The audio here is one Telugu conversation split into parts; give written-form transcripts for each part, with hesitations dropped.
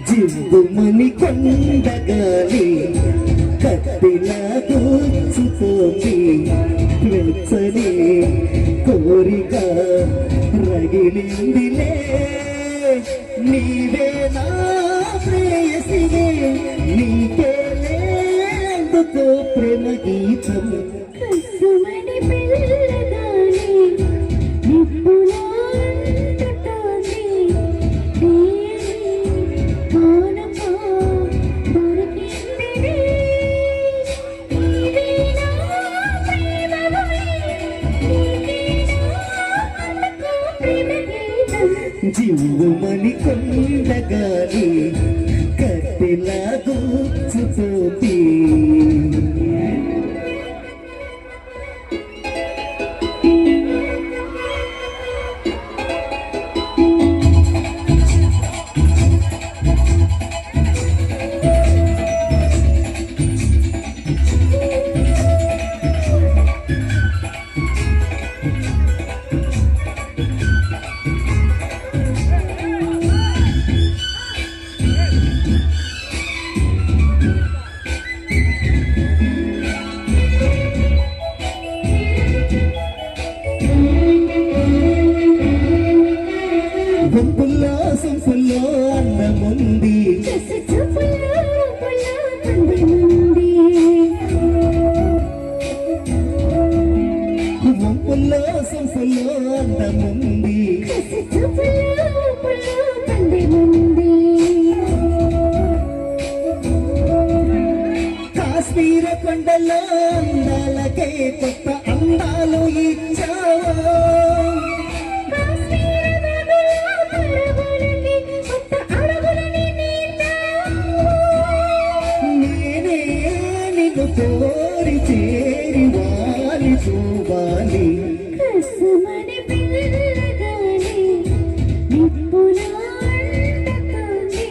జివ్వుమని కొండగాలి కత్తిలా దూచుతోంది వెచ్చని కోరిక రగిలిందిలే నీవే నా ప్రేయసివే నీకేలే అందుకో ప్రేమ గీతం కసుమని పిల్లగాలి నిప్పులా అంటుతోంది మానమా దొరికిందిలే నీవే నా ప్రేమవై నీకేనా అందుకో ప్రేమ గీతం జివ్వుమని కొండగాలి కత్తిలా దూచుతోంది గుంపుల్లో సొంపుల్లో అందముంది గుంపుల్లో సొంపుల్లో అందముంది కాశ్మీర కొండలో అందాలకే కొత్త అందాలు ఇచ్చావో కోరి చేరి వాలి చూవాలి కసుమని పిల్లగాలి నిప్పులా అంటుతోంది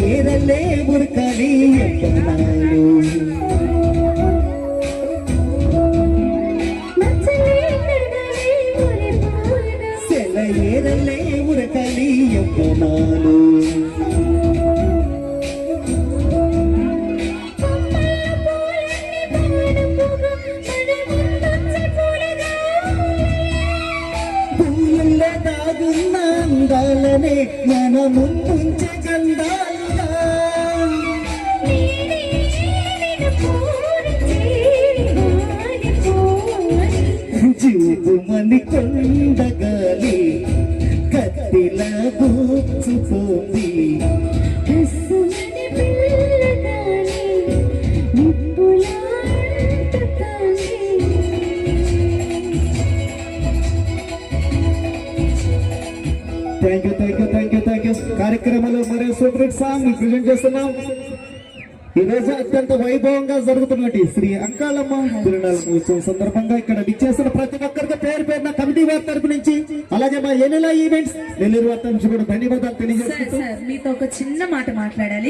ఏరలే ఉరకలి ఎప్పనాలు సెల ఏరలే ఉరకలి ఎప్పనాలు పూలలో దాగున్న అందాలనే మన ముందుంచే గంధాలుగా జీవుమని కొండగాలి కత్తిలా దూచుతోంది కసుమని పిల్లగాలి నిప్పులా అంటుతోంది థ్యాంక్ యూ కార్యక్రమంలో మరో సూపర్ సాంగ్ ప్రెజెంట్ చేస్తున్నాం. ఈ రోజు అత్యంత వైభవంగా జరుగుతున్నట్టు శ్రీ అంకాలమ్మ తిరునాళ్ళ మహోత్సవం సందర్భంగా ఇక్కడ విచ్చేసిన ప్రతి ఒక్కరికి పేరు పేరున కమిటీ వారి తరపు నుంచి అలాగే మా ఎన్ఎల్ఐ ఈవెంట్స్ నెల్లూరు వారి నుంచి కూడా ధన్యవాదాలు తెలియజేస్తున్నాం. మీతో ఒక చిన్న మాట మాట్లాడాలి.